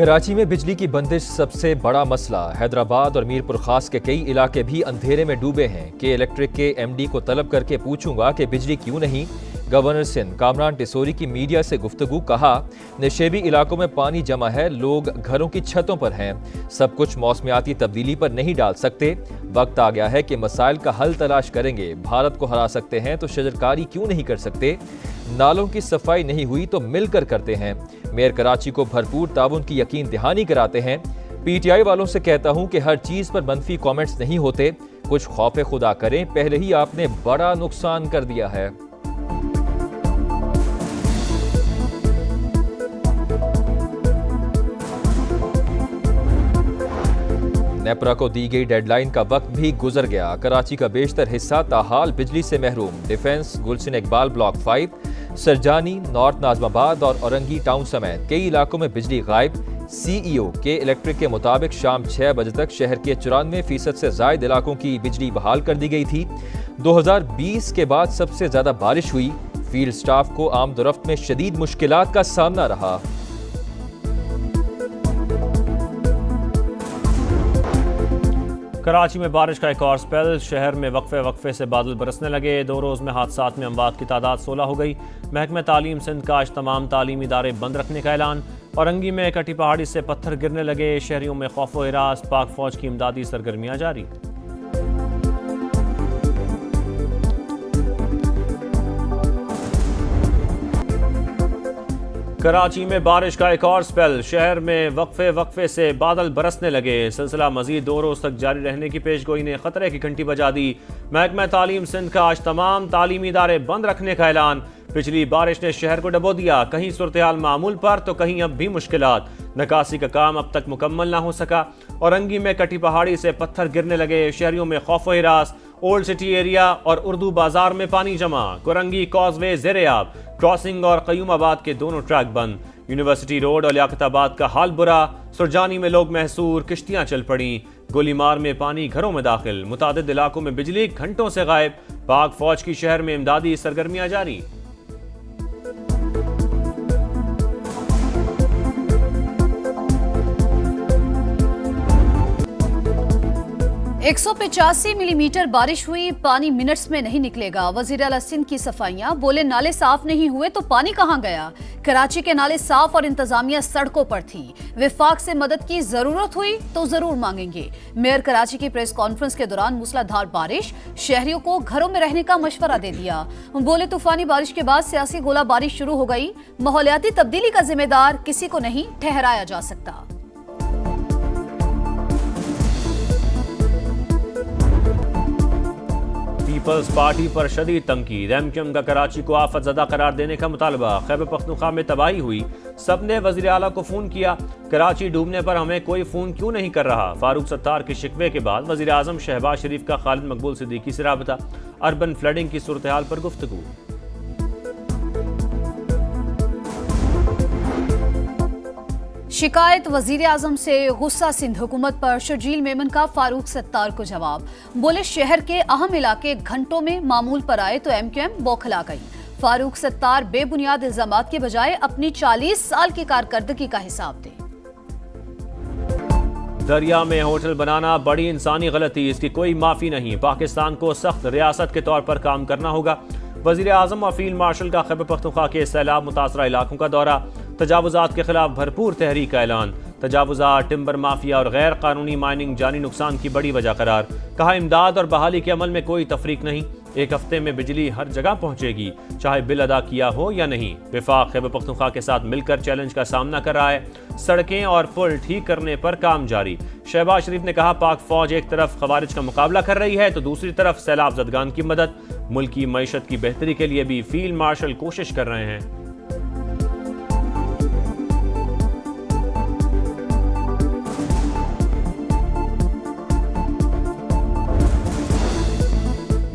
कराची में बिजली की बंदिश सबसे बड़ा मसला। हैदराबाद और मीरपुर खास के कई इलाके भी अंधेरे में डूबे हैं। के इलेक्ट्रिक के एमडी को तलब करके पूछूंगा कि बिजली क्यों नहीं। गवर्नर सिंध कामरान टिसोरी की मीडिया से गुफ्तगू, कहा नशेबी इलाकों में पानी जमा है, लोग घरों की छतों पर हैं। सब कुछ मौसमियाती तब्दीली पर नहीं डाल सकते। वक्त आ गया है कि मसाइल का हल तलाश करेंगे। भारत को हरा सकते हैं तो शजरकारी क्यों नहीं कर सकते। नालों की सफाई नहीं हुई तो मिलकर करते हैं। मेयर कराची को भरपूर ताउन की यकीन दहानी कराते हैं। पीटीआई वालों से कहता हूं कि हर चीज पर मनफी कमेंट्स नहीं होते। कुछ खौफे खुदा करें, पहले ही आपने बड़ा नुकसान कर दिया है। नेपरा को दी गई डेडलाइन का वक्त भी गुजर गया। कराची का बेशतर हिस्सा ताहाल बिजली से महरूम। डिफेंस, गुलशन इकबाल ब्लॉक 5, सरजानी, नॉर्थ नाजमाबाद और औरंगी टाउन समेत कई इलाकों में बिजली गायब। सीईओ के इलेक्ट्रिक के मुताबिक शाम 6 बजे तक शहर के 94% से ज्यादा इलाकों की बिजली बहाल कर दी गई थी। 2020 के बाद सबसे ज्यादा बारिश हुई। फील्ड स्टाफ को आमदोरफ्त में शदीद मुश्किलात का सामना रहा। कराची में बारिश का एक और स्पेल। शहर में वक्फे से बादल बरसने लगे। 2 रोज़ में हादसात में अमवात की तादाद 16 हो गई। महकमे तालीम सिंध का आज तमाम तालीमी इदारे बंद रखने का ऐलान। औरंगी में कटी पहाड़ी से पत्थर गिरने लगे। शहरियों में खौफ व हिरास। पाक फौज की इमदादी सरगर्मियां जारी। कराची में बारिश का एक और स्पेल। शहर में वक्फे से बादल बरसने लगे। सिलसिला मजीद 2 रोज तक जारी रहने की पेशगोई ने खतरे की घंटी बजा दी। महकमा तालीम सिंध का आज तमाम तालीमी इदारे बंद रखने का ऐलान। पिछली बारिश ने शहर को डबो दिया। कहीं सूरत-ए-हाल मामूल पर तो कहीं अब भी मुश्किलात। निकासी का काम अब तक मुकम्मल ना हो सका। औरंगी में कटी पहाड़ी से पत्थर गिरने लगे। शहरियों में खौफ व हिरास। ओल्ड सिटी एरिया और उर्दू बाजार में पानी जमा। कुरंगी कॉजवे ज़ेरे-आब। क्रॉसिंग और कयूमाबाद के दोनों ट्रैक बंद। यूनिवर्सिटी रोड और लियाकताबाद का हाल बुरा। सुरजानी में लोग महसूर। किश्तियां चल पड़ी। गोलीमार में पानी घरों में दाखिल। मुतादिद इलाकों में बिजली घंटों से गायब। पाक फौज की शहर में इमदादी सरगर्मियां जारी। एक 185 मिलीमीटर बारिश हुई। पानी मिनट्स में नहीं निकलेगा। वजीर आला सिंध की सफाइयां, बोले नाले साफ नहीं हुए तो पानी कहां गया। कराची के नाले साफ और इंतजामिया सड़कों पर थी। विफाक से मदद की जरूरत हुई तो जरूर मांगेंगे। मेयर कराची की प्रेस कॉन्फ्रेंस के दौरान मूसलाधार बारिश, शहरियों को घरों में रहने का मशवरा दे दिया। बोले तूफानी बारिश के बाद सियासी गोलाबारी शुरू हो गई। माहौलियाती तब्दीली का जिम्मेदार किसी को नहीं ठहराया जा सकता। पीपल्स पार्टी पर शदीद तंकीद। एमक्यूएम का कराची को आफत ज़दा करार देने का मुतालबा। खैबर पख्तूनख्वा में तबाही हुई। सबने वज़ीर आला को फ़ोन किया। कराची डूबने पर हमें कोई फ़ोन क्यों नहीं कर रहा। फारूक सत्तार के शिकवे के बाद वज़ीर आज़म शहबाज शरीफ का खालिद मकबूल सिद्दीकी से राबता। अर्बन फ्लडिंग की सूरत हाल पर गुफ्तगू। शिकायत वजीर आजम से, गुस्सा सिंध हुकूमत पर। शर्जील मेमन का फारूक सत्तार को जवाब। बोले शहर के अहम इलाके घंटों में मामूल पर आए तो एमक्यूएम बौखला गई। फारूक सत्तार बेबुनियाद इल्जामात के बजाय अपनी 40 साल की कारकर्दगी का हिसाब दे। दरिया में होटल बनाना बड़ी इंसानी गलती, इसकी कोई माफी नहीं। पाकिस्तान को सख्त रियासत के तौर पर काम करना होगा। वजीर आजम और फील्ड मार्शल का खैबर पख्तूनख्वा के सैलाब मुतासरा इलाकों का दौरा। तजावुजात के खिलाफ भरपूर तहरीक का ऐलान। तजावुजात, टिम्बर माफिया और गैर कानूनी माइनिंग जानी नुकसान की बड़ी वजह करार। कहा इमदाद और बहाली के अमल में कोई तफरीक नहीं। 1 हफ्ते में बिजली हर जगह पहुंचेगी, चाहे बिल अदा किया हो या नहीं। विफाक खैबर पख्तूनख्वा के साथ मिलकर चैलेंज का सामना कर रहा है। सड़कें और पुल ठीक करने पर काम जारी। शहबाज शरीफ ने कहा पाक फौज एक तरफ खवारिज का मुकाबला कर रही है तो दूसरी तरफ सैलाब ज़दगान की मदद। मुल्क की मईशत की बेहतरी के लिए भी फील्ड मार्शल कोशिश कर रहे हैं।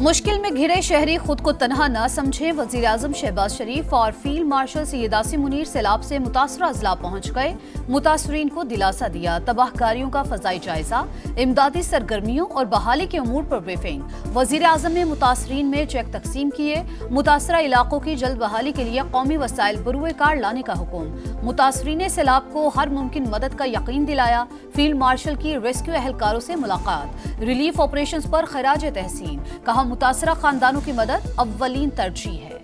मुश्किल में घिरे शहरी खुद को तनहा न समझें। वजीर आजम शहबाज शरीफ और फील्ड मार्शल सैयद आसिम मुनीर सैलाब से मुतासरा अजला पहुंच गए। मुतासरीन को दिलासा दिया। तबाहकारियों का फजाई जायजा, इमदादी सरगर्मियों और बहाली के अमूर पर ब्रीफिंग। वजीर आजम ने मुतासरीन में चेक तकसीम किए। मुतासरा इलाकों की जल्द बहाली के लिए कौमी वसाइल बरूए कार लाने का हुक्म। मुतासरीन सैलाब को हर मुमकिन मदद का यकीन दिलाया। फील्ड मार्शल की रेस्क्यू एहलकारों से मुलाकात। रिलीफ ऑपरेशंस पर खराज तहसीन। कहा मुतासरा खानदानों की मदद अव्वलीन तरजीह है।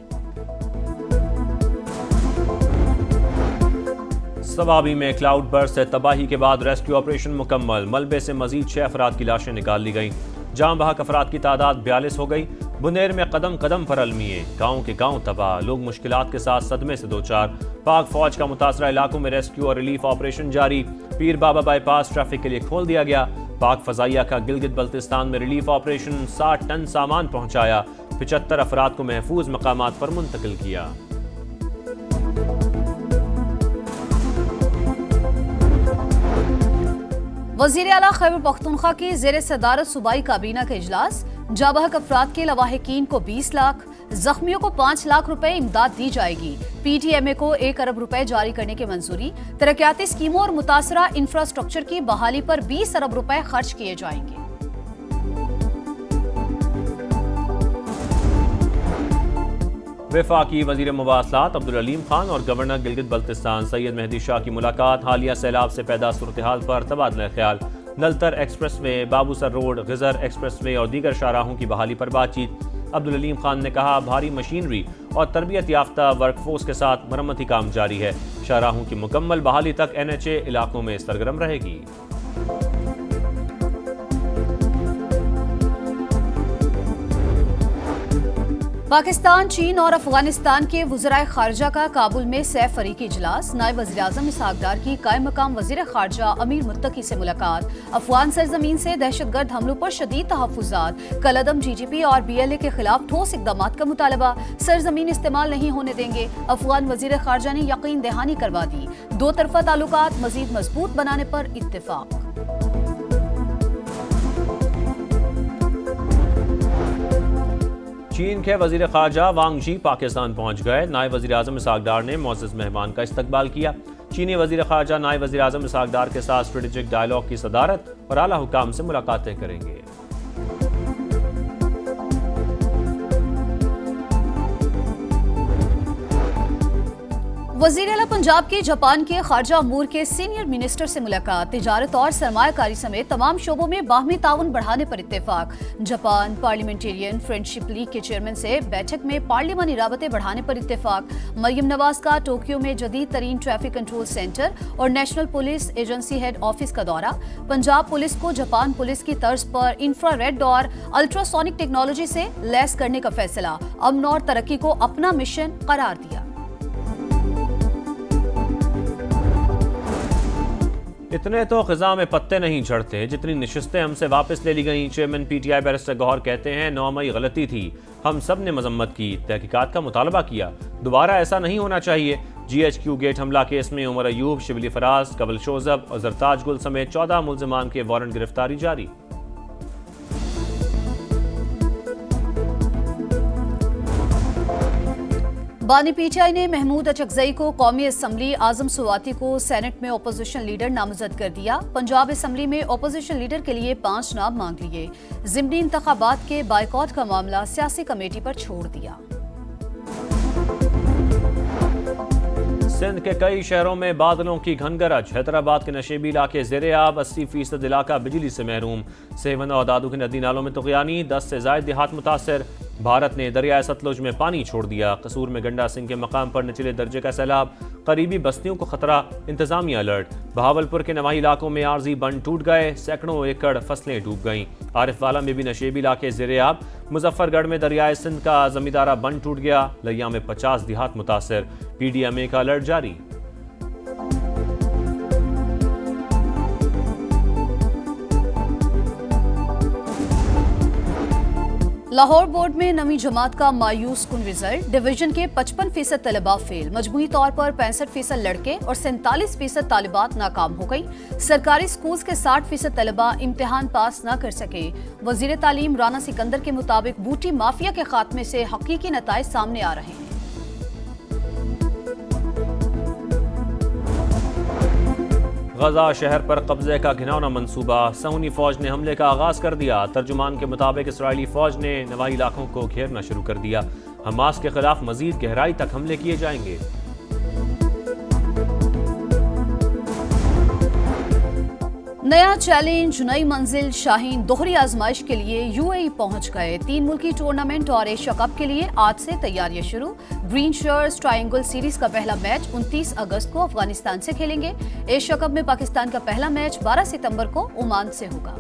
सवाबी में क्लाउड बर्स्ट से तबाही के बाद रेस्क्यू ऑपरेशन मुकम्मल। मलबे से मजीद 6 अफराद की लाशें निकाल ली गईं। जाम बहक अफराद की तादाद 42 हो गई। बुनेर में कदम कदम पर अलमिए, गाँव के गाँव तबाह, लोग मुश्किलात के साथ सदमे से दो चार। पाक फौज का मुतासरा इलाकों में रेस्क्यू और रिलीफ ऑपरेशन जारी। पीर बाबा बाईपास ट्रैफिक के लिए खोल दिया गया। पाक फजाइया का गिलगित बल्तिस्तान में रिलीफ ऑपरेशन 60 टन सामान पहुंचाया। 75 अफराद को महफूज मकामात पर मुंतकिल किया। वजीर आला खैबर पख्तूनख्वा की जेर सदारत सूबाई काबीना का इजलास। जाबहक अफराद के लवाहिकीन को 20 लाख, जख्मियों को 5 लाख रुपए इमदाद दी जाएगी। PTMA को 1 अरब रुपए जारी करने की मंजूरी। तरक्याती स्कीमों और मुतासरा इंफ्रास्ट्रक्चर की बहाली पर 20 अरब रुपए खर्च किए जाएंगे। वफाकी वजीर मुवासलात अब्दुल अलीम खान और गवर्नर गिलगित बल्तिस्तान सैयद मेहदी शाह की मुलाकात। हालिया सैलाब से पैदा सूरत-ए-हाल पर तबादला ख्याल। Naltar express way, Babusar road, geyser express way और दीगर शाहराहों की बहाली पर बातचीत। अब्दुल अलीम खान ने कहा भारी मशीनरी और तरबियत याफ्ता वर्कफोर्स के साथ मरम्मती काम जारी है। शाहराहों की मुकम्मल बहाली तक NHA इलाकों में सरगर्म रहेगी। पाकिस्तान, चीन और अफगानिस्तान के वज़राए खारजा का काबुल में सैफ फरीकी इजलास। नायब वज़ीर आज़म इसहाक डार की कायम मकाम वज़ीर खारजा अमीर मुत्तकी से मुलाकात। अफगान सरजमीन से दहशतगर्द हमलों पर शदीद तहफ़्फ़ुज़ात। कलअदम GGP और BLA के खिलाफ ठोस इक़दामात का मुतालबा। सरजमीन इस्तेमाल नहीं होने देंगे। अफगान वज़ीर खारजा ने यकीन दहानी करवा दी। दो तरफ़ा ताल्लुकात मज़ीद मजबूत बनाने पर इत्तेफ़ाक। चीन के वजीर खारजा वांग जी पाकिस्तान पहुंच गए। नायब वजीर आजम इसहाक डार ने मोअज़्ज़ज़ मेहमान का इस्तकबाल किया। चीनी वजीर खारजा नायब वजीर आजम इसहाक डार के साथ स्ट्रेटेजिक डायलॉग की सदारत और आला हुकाम से मुलाकातें करेंगे। वज़ीर आला पंजाब के जापान के खारजा अमूर के सीनियर मिनिस्टर से मुलाकात। तिजारत और सरमायाकारी समेत तमाम शोबों में बाहमी ताउन बढ़ाने पर इत्तेफाक। जापान पार्लियामेंटेरियन फ्रेंडशिप लीग के चेयरमैन से बैठक में पार्लिमानी राबते बढ़ाने पर इत्तेफाक। मरियम नवाज का टोक्यो में जदीद तरीन ट्रैफिक कंट्रोल सेंटर और national police agency head office का दौरा। पंजाब पुलिस को जापान पुलिस की तर्ज पर इंफ्रारेड और अल्ट्रासोनिक टेक्नोलॉजी से लैस करने का फैसला। अमन और तरक्की को अपना मिशन करार दिया। इतने तो ख़िज़ा में पत्ते नहीं झड़ते जितनी नशिस्तें हमसे वापस ले ली गईं। चेयरमैन PTI बैरिस्टर गौहर कहते हैं 9 मई गलती थी, हम सब ने मजम्मत की, तहकीकात का मुतालबा किया, दोबारा ऐसा नहीं होना चाहिए। GHQ गेट हमला केस में उमर अयूब, शिबली फराज, कबल शोजब और जरताज गुल समेत 14 मुल्ज़िमान के वारंट गिरफ्तारी जारी। बानी PTI ने महमूद अचकजई को कौमी असम्बली, आजम सुवाती को सेनेट में ओपोजिशन लीडर नामजद कर दिया। पंजाब असम्बली में ओपोजिशन लीडर के लिए 5 नाम मांग लिए। ज़िमनी इंतखाबात के बायकॉट का मामला सियासी कमेटी पर छोड़ दिया। सिंध के कई शहरों में बादलों की घनगरज। हैदराबाद के नशेबी इलाके ज़ेरे आब, 80% इलाका बिजली से महरूम। सेवन और दादू के नदी नालों में तुग़यानी, 10 से ज़ायद देहात मुतासर। भारत ने दरियाए सतलुज में पानी छोड़ दिया। कसूर में गंडा सिंह के मकाम पर निचले दर्जे का सैलाब, करीबी बस्तियों को खतरा, इंतजामिया अलर्ट। बहावलपुर के नवाही इलाकों में आर्जी बंद टूट गए, सैकड़ों एकड़ फसलें डूब गईं। आरिफवाला में भी नशेबी इलाके ज़ेरे आब। मुजफ्फरगढ़ में दरियाए सिंध का जमींदारा बंद टूट गया। लिया में 50 देहात मुतासर। PDMA का अलर्ट जारी। लाहौर बोर्ड में 9वीं जमात का मायूस कुन रिजल्ट। डिवीजन के 55% तलबा फेल। मजमूई तौर पर 65% लड़के और 47% तालिबात नाकाम हो गई। सरकारी स्कूल्स के 60% तलबा इम्तिहान पास न कर सके। वजीर तालीम राना सिकंदर के मुताबिक बूटी माफिया के खात्मे से हकीकी नताइज सामने आ रहे हैं। गजा शहर पर कब्जे का घिनौना मंसूबा। सऊदी फौज ने हमले का आगाज कर दिया। तर्जुमान के मुताबिक इसराइली फौज ने नवाई इलाकों को घेरना शुरू कर दिया। हमास के खिलाफ मजीद गहराई तक हमले किए जाएंगे। नया चैलेंज, नई मंजिल। शाहीन दोहरी आजमाइश के लिए यूएई पहुंच गए। 3 मुल्की टूर्नामेंट और एशिया कप के लिए आज से तैयारियां शुरू। ग्रीन शर्ट्स ट्रायंगल सीरीज का पहला मैच 29 अगस्त को अफगानिस्तान से खेलेंगे। एशिया कप में पाकिस्तान का पहला मैच 12 सितंबर को ओमान से होगा।